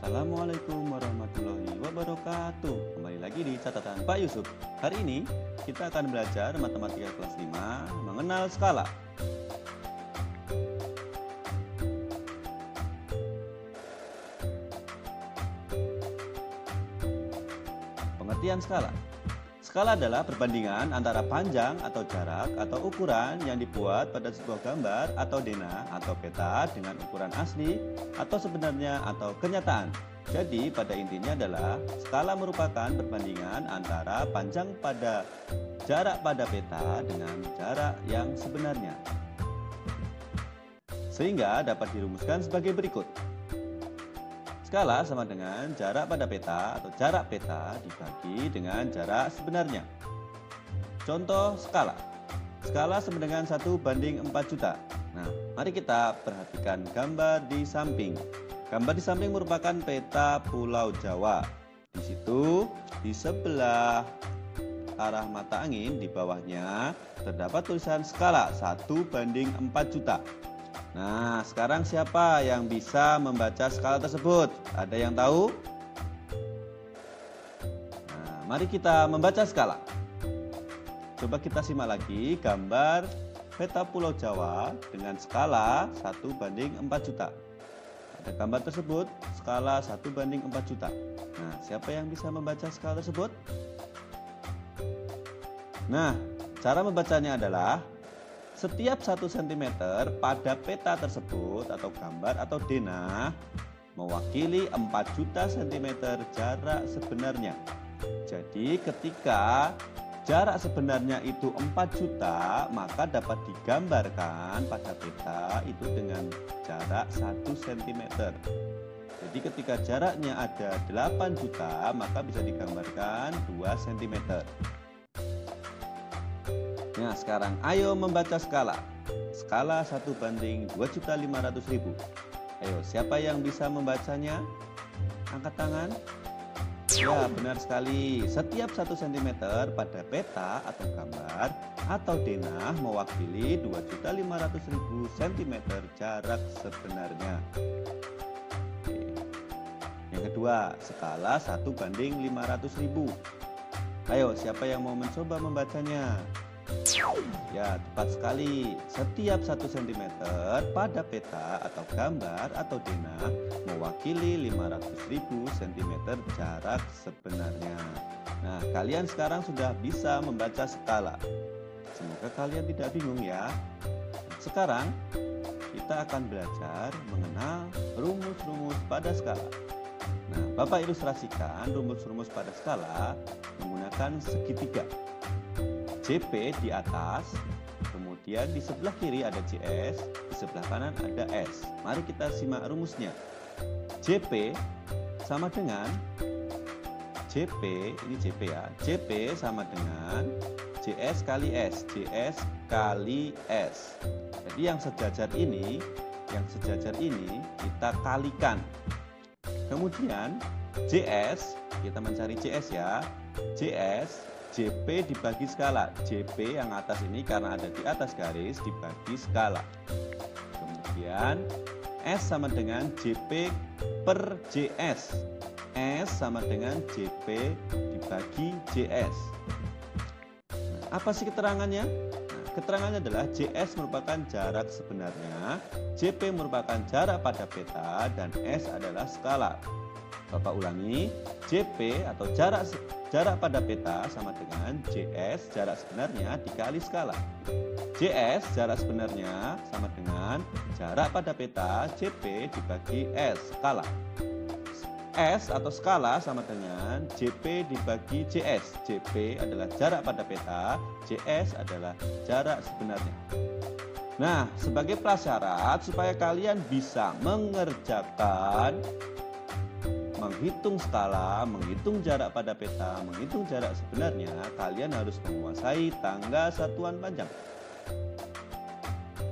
Assalamualaikum warahmatullahi wabarakatuh. Kembali lagi di catatan Pak Yusuf. Hari ini kita akan belajar matematika kelas 5 mengenal skala. Pengertian skala. Skala adalah perbandingan antara panjang atau jarak atau ukuran yang dibuat pada sebuah gambar atau denah atau peta dengan ukuran asli atau sebenarnya atau kenyataan. Jadi pada intinya adalah skala merupakan perbandingan antara panjang pada jarak pada peta dengan jarak yang sebenarnya. Sehingga dapat dirumuskan sebagai berikut. Skala sama dengan jarak pada peta atau jarak peta dibagi dengan jarak sebenarnya. Contoh skala. Skala sama dengan 1:4 juta. Nah, mari kita perhatikan gambar di samping. Gambar di samping merupakan peta Pulau Jawa. Di situ, di sebelah arah mata angin di bawahnya terdapat tulisan skala 1:4 juta. Nah, sekarang siapa yang bisa membaca skala tersebut? Ada yang tahu? Nah, mari kita membaca skala. Coba kita simak lagi gambar peta Pulau Jawa dengan skala 1:4 juta. Ada gambar tersebut, skala 1:4 juta. Nah, siapa yang bisa membaca skala tersebut? Nah, cara membacanya adalah setiap 1 cm pada peta tersebut atau gambar atau denah mewakili 4 juta cm jarak sebenarnya. Jadi ketika jarak sebenarnya itu 4 juta, maka dapat digambarkan pada peta itu dengan jarak 1 cm. Jadi ketika jaraknya ada 8 juta, maka bisa digambarkan 2 cm. Nah, sekarang ayo membaca skala. Skala 1:2.500.000. Ayo, siapa yang bisa membacanya? Angkat tangan. Ya, benar sekali. Setiap 1 cm pada peta atau gambar atau denah mewakili 2.500.000 cm jarak sebenarnya. Oke. Yang kedua, skala 1:500.000. Ayo, siapa yang mau mencoba membacanya? Ya, tepat sekali. Setiap 1 cm pada peta atau gambar atau denah mewakili 500.000 cm jarak sebenarnya. Nah, kalian sekarang sudah bisa membaca skala. Semoga kalian tidak bingung ya. Sekarang kita akan belajar mengenal rumus-rumus pada skala. Nah, Bapak ilustrasikan rumus-rumus pada skala menggunakan segitiga. JP di atas, kemudian di sebelah kiri ada JS, di sebelah kanan ada S. Mari kita simak rumusnya. JP sama dengan JP, ini JP ya. JP sama dengan JS kali S, JS kali S. Jadi yang sejajar ini kita kalikan. Kemudian JS, kita mencari JS ya. JS JP dibagi skala. JP yang atas ini karena ada di atas garis dibagi skala. Kemudian S sama dengan JP per JS. S sama dengan JP dibagi JS. Nah, apa sih keterangannya? Nah, keterangannya adalah JS merupakan jarak sebenarnya, JP merupakan jarak pada peta, dan S adalah skala. Bapak ulangi, JP atau jarak pada peta sama dengan JS jarak sebenarnya dikali skala. JS jarak sebenarnya sama dengan jarak pada peta JP dibagi S skala. S atau skala sama dengan JP dibagi JS. JP adalah jarak pada peta, JS adalah jarak sebenarnya. Nah, sebagai prasyarat supaya kalian bisa menghitung skala, menghitung jarak pada peta, menghitung jarak sebenarnya, kalian harus menguasai tangga satuan panjang.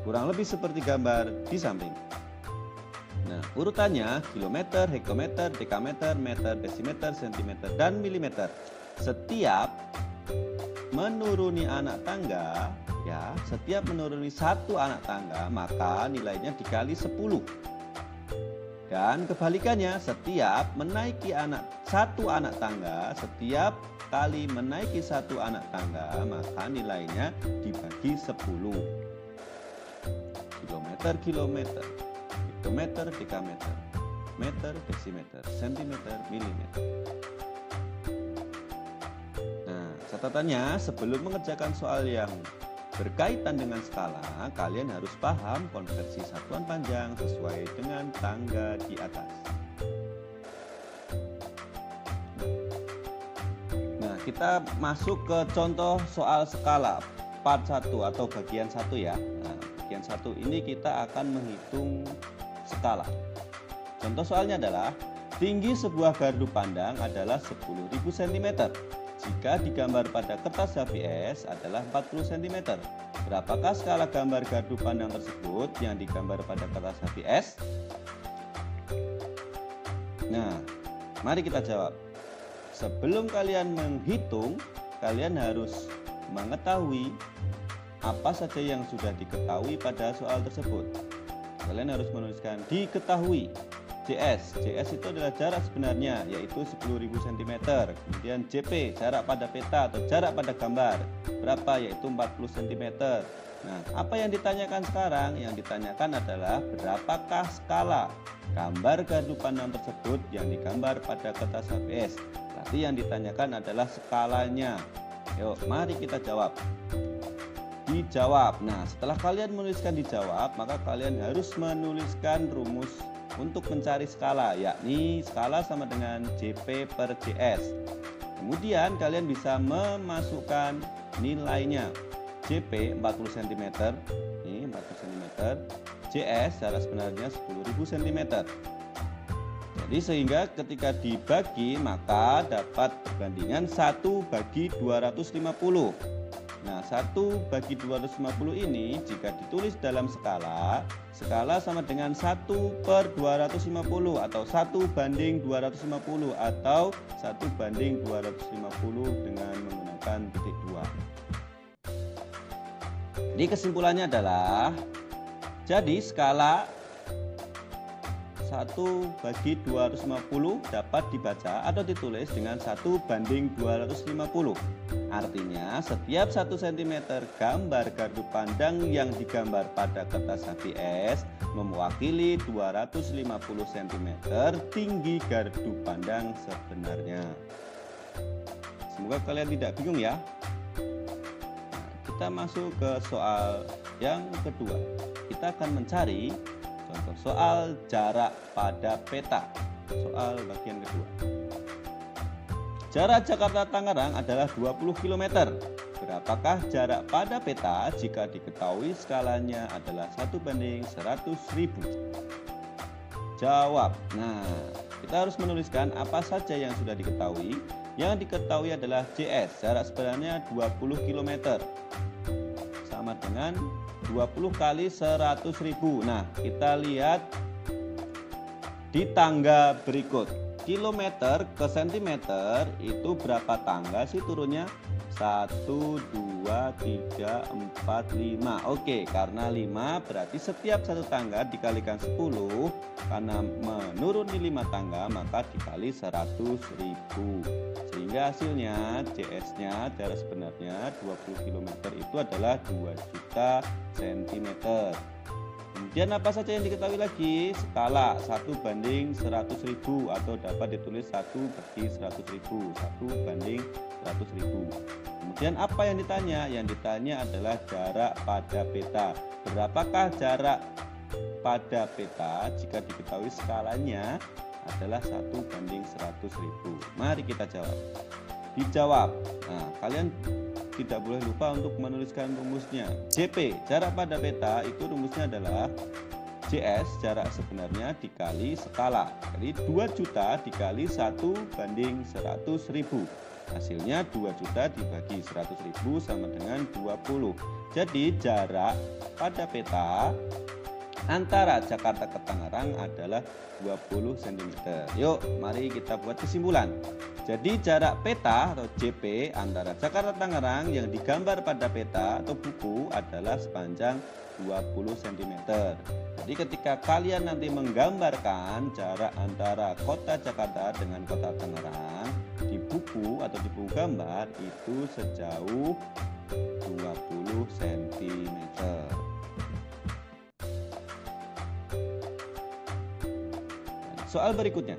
Kurang lebih seperti gambar di samping. Nah, urutannya kilometer, hektometer, dekameter, meter, desimeter, sentimeter, dan milimeter. Setiap menuruni anak tangga, ya, setiap menuruni 1 anak tangga, maka nilainya dikali 10. Dan kebalikannya, setiap menaiki satu anak tangga, setiap kali menaiki satu anak tangga, maka nilainya dibagi 10. Kilometer, kilometer, hektometer, dekameter, meter, desimeter, sentimeter, milimeter. Nah, catatannya sebelum mengerjakan soal yang berkaitan dengan skala, kalian harus paham konversi satuan panjang sesuai dengan tangga di atas. Nah, kita masuk ke contoh soal skala part 1 atau bagian 1 ya. Nah, bagian 1 ini kita akan menghitung skala. Contoh soalnya adalah tinggi sebuah gardu pandang adalah 10.000 cm. Jika digambar pada kertas HVS adalah 40 cm. Berapakah skala gambar gardu pandang tersebut yang digambar pada kertas HVS? Nah, mari kita jawab. Sebelum kalian menghitung, kalian harus mengetahui apa saja yang sudah diketahui pada soal tersebut. Kalian harus menuliskan diketahui. JS itu adalah jarak sebenarnya, yaitu 10.000 cm. Kemudian JP, jarak pada peta atau jarak pada gambar, berapa, yaitu 40 cm. Nah, apa yang ditanyakan sekarang? Yang ditanyakan adalah berapakah skala gambar gardu pandang tersebut yang digambar pada kertas HVS. Berarti yang ditanyakan adalah skalanya. Yuk, mari kita jawab. Dijawab. Nah, setelah kalian menuliskan dijawab, maka kalian harus menuliskan rumus untuk mencari skala, yakni skala sama dengan JP per JS. Kemudian kalian bisa memasukkan nilainya. JP 40 cm, ini 40 cm, JS jarak sebenarnya 10.000 cm. Jadi sehingga ketika dibagi maka dapat perbandingan 1/250. Nah, 1/250 ini jika ditulis dalam skala sama dengan 1/250 atau 1/250 atau 1/250 dengan menggunakan titik 2. Jadi kesimpulannya adalah, jadi skala 1/250 dapat dibaca atau ditulis dengan 1/250. Artinya setiap 1 cm gambar gardu pandang yang digambar pada kertas HVS mewakili 250 cm tinggi gardu pandang sebenarnya. Semoga kalian tidak bingung ya. Nah, kita masuk ke soal yang kedua. Kita akan mencari contoh soal jarak pada peta. Soal bagian kedua. Jarak Jakarta Tangerang adalah 20 km. Berapakah jarak pada peta jika diketahui skalanya adalah 1/100.000? Jawab. Nah, kita harus menuliskan apa saja yang sudah diketahui. Yang diketahui adalah JS, jarak sebenarnya 20 km. Sama dengan 20 kali 100.000. Nah, kita lihat di tangga berikut. Kilometer ke sentimeter itu berapa tangga sih turunnya? 1, 2, 3, 4, 5. Oke, karena 5 berarti setiap satu tangga dikalikan 10. Karena menuruni 5 tangga maka dikali 100.000. Sehingga hasilnya JS-nya jarak sebenarnya 20 km itu adalah 2 juta cm. Kemudian apa saja yang diketahui lagi? Skala 1/100.000 atau dapat ditulis 1/100.000, 1/100.000. Kemudian apa yang ditanya? Yang ditanya adalah jarak pada peta. Berapakah jarak pada peta jika diketahui skalanya adalah 1/100.000? Mari kita jawab. Dijawab. Nah, kalian tidak boleh lupa untuk menuliskan rumusnya. JP, jarak pada peta, itu rumusnya adalah JS, jarak sebenarnya dikali skala. Jadi 2 juta dikali 1/100.000. Hasilnya 2 juta dibagi 100.000 sama dengan 20. Jadi jarak pada peta antara Jakarta ke Tangerang adalah 20 cm. Yuk, mari kita buat kesimpulan. Jadi jarak peta atau JP antara Jakarta Tangerang yang digambar pada peta atau buku adalah sepanjang 20 cm. Jadi ketika kalian nanti menggambarkan jarak antara kota Jakarta dengan kota Tangerang di buku atau di buku gambar itu sejauh 20 cm. Soal berikutnya,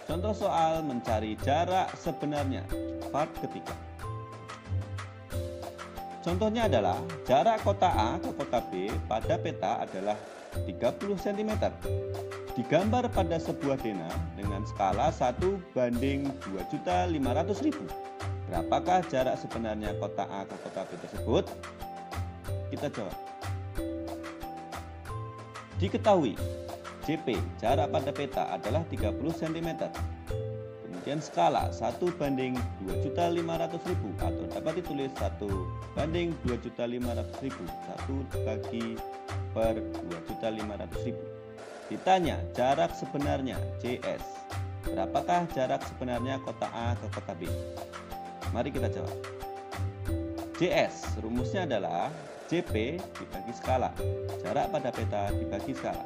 contoh soal mencari jarak sebenarnya, part ketiga. Contohnya adalah jarak kota A ke kota B pada peta adalah 30 cm. Digambar pada sebuah denah dengan skala 1:2.500.000. Berapakah jarak sebenarnya kota A ke kota B tersebut? Kita jawab. Diketahui JP, jarak pada peta adalah 30 cm. Kemudian skala 1:2.500.000 atau dapat ditulis 1:2.500.000. 1/2.500.000. Ditanya jarak sebenarnya JS. Berapakah jarak sebenarnya kota A ke kota B? Mari kita jawab. JS rumusnya adalah JP dibagi skala. Jarak pada peta dibagi skala.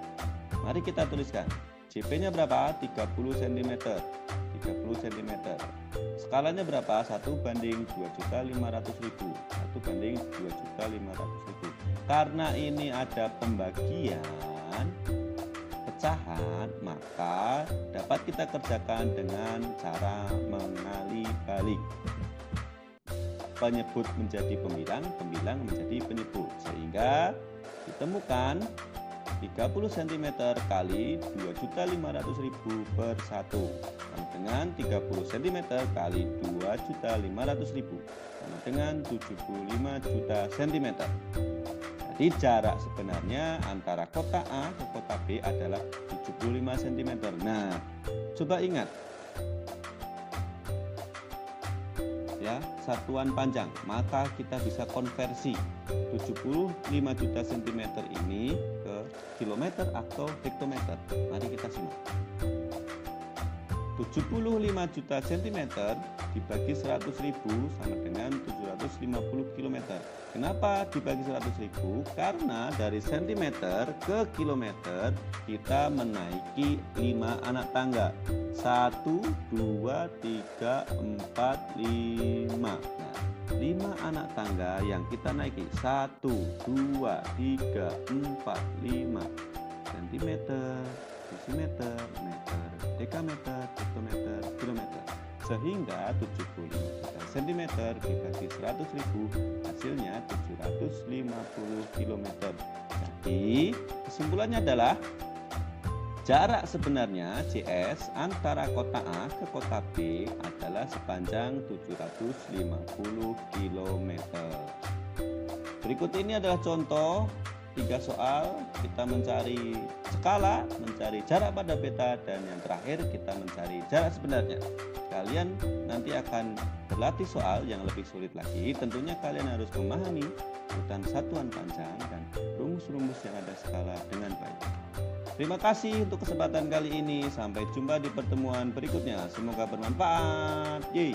Mari kita tuliskan. JP-nya berapa? 30 cm. 30 cm. Skalanya berapa? 1:2.500.000. 1:2.500.000. Karena ini ada pembagian pecahan, maka dapat kita kerjakan dengan cara mengali balik. Penyebut menjadi pembilang, pembilang menjadi penyebut. Sehingga ditemukan 30 cm kali 2.500.000 per 1 sama dengan 30 cm kali 2.500.000 sama dengan 75 juta cm. Jadi jarak sebenarnya antara kota A ke kota B adalah 75 cm. Nah, coba ingat ya, satuan panjang, maka kita bisa konversi 75 juta cm ini ke kilometer atau hektometer. Mari kita simak. 75 juta cm dibagi 100.000 sama dengan 750 km. Kenapa dibagi 100.000? Karena dari cm ke kilometer kita menaiki 5 anak tangga. 1, 2, 3, 4, 5. Nah, 5 anak tangga yang kita naiki. 1, 2, 3, 4, 5 cm, desimeter, meter, dekameter, hektometer, kilometer. Sehingga 75 juta cm dibagi 100.000 hasilnya 750 km. Jadi kesimpulannya adalah jarak sebenarnya JS antara kota A ke kota B adalah sepanjang 750 km. Berikut ini adalah contoh 3 soal. Kita mencari skala, mencari jarak pada peta, dan yang terakhir kita mencari jarak sebenarnya. Kalian nanti akan berlatih soal yang lebih sulit lagi. Tentunya kalian harus memahami urutan satuan panjang dan rumus-rumus yang ada skala dengan baik. Terima kasih untuk kesempatan kali ini. Sampai jumpa di pertemuan berikutnya. Semoga bermanfaat. Yeay.